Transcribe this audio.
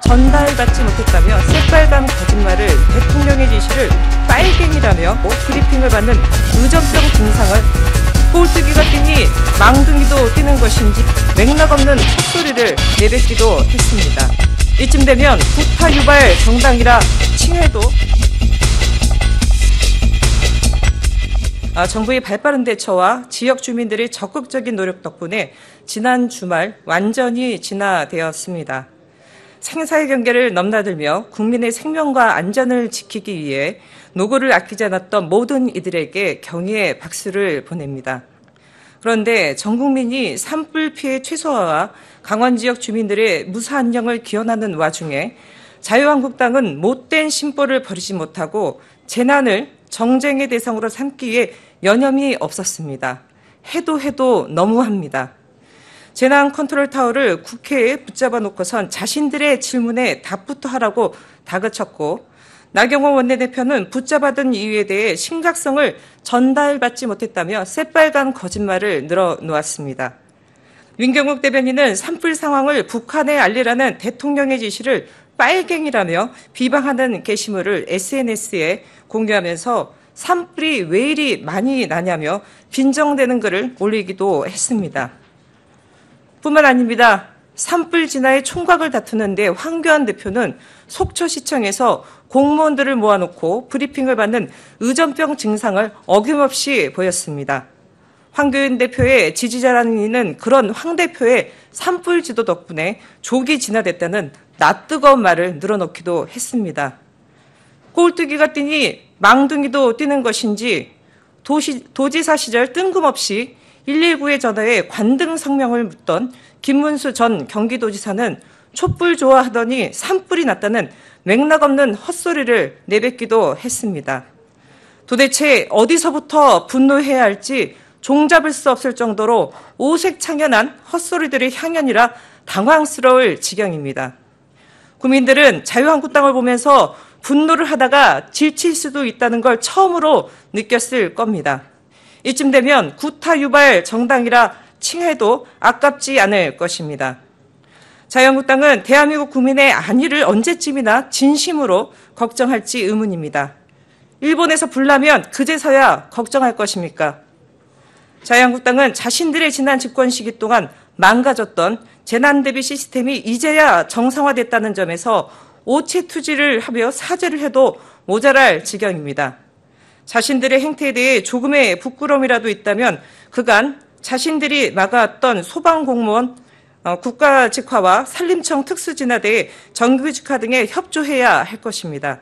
전달받지 못했다며 새빨간 거짓말을 대통령의 지시를 빨갱이라며 브리핑을 받는 의전병 증상을 꼴뚜기가 뛰니 망둥이도 뛰는 것인지 맥락 없는 헛소리를 내뱉기도 했습니다. 이쯤 되면 구타 유발 정당이라 칭해도 정부의 발빠른 대처와 지역 주민들의 적극적인 노력 덕분에 지난 주말 완전히 진화되었습니다. 생사의 경계를 넘나들며 국민의 생명과 안전을 지키기 위해 노고를 아끼지 않았던 모든 이들에게 경의의 박수를 보냅니다. 그런데 전 국민이 산불 피해 최소화와 강원 지역 주민들의 무사 안녕을 기원하는 와중에 자유한국당은 못된 심보를 버리지 못하고 재난을 정쟁의 대상으로 삼기 위해 여념이 없었습니다. 해도 너무합니다. 재난 컨트롤 타워를 국회에 붙잡아 놓고선 자신들의 질문에 답부터 하라고 다그쳤고 나경원 원내대표는 붙잡아둔 이유에 대해 심각성을 전달받지 못했다며 새빨간 거짓말을 늘어놓았습니다. 민경욱 대변인은 산불 상황을 북한에 알리라는 대통령의 지시를 빨갱이라며 비방하는 게시물을 SNS에 공유하면서 산불이 왜 이리 많이 나냐며 빈정대는 글을 올리기도 했습니다. 뿐만 아닙니다. 산불 진화의 총각을 다투는데 황교안 대표는 속초시청에서 공무원들을 모아놓고 브리핑을 받는 의전병 증상을 어김없이 보였습니다. 황교안 대표의 지지자라는 이는 그런 황 대표의 산불 지도 덕분에 족이 진화됐다는 낯뜨거운 말을 늘어놓기도 했습니다. 꼴뚜기가 뛰니 망둥이도 뛰는 것인지 도지사 시절 뜬금없이 119에 전화해 관등 성명을 묻던 김문수 전 경기도지사는 촛불 좋아하더니 산불이 났다는 맥락 없는 헛소리를 내뱉기도 했습니다. 도대체 어디서부터 분노해야 할지 종잡을 수 없을 정도로 오색창연한 헛소리들의 향연이라 당황스러울 지경입니다. 국민들은 자유한국당을 보면서 분노를 하다가 지칠 수도 있다는 걸 처음으로 느꼈을 겁니다. 이쯤 되면 구타 유발 정당이라 칭해도 아깝지 않을 것입니다. 자유한국당은 대한민국 국민의 안위를 언제쯤이나 진심으로 걱정할지 의문입니다. 일본에서 불나면 그제서야 걱정할 것입니까? 자유한국당은 자신들의 지난 집권 시기 동안 망가졌던 재난 대비 시스템이 이제야 정상화됐다는 점에서 오체 투지를 하며 사죄를 해도 모자랄 지경입니다. 자신들의 행태에 대해 조금의 부끄러움이라도 있다면 그간 자신들이 막아왔던 소방공무원 국가직화와 산림청 특수진화대의 정규직화 등에 협조해야 할 것입니다.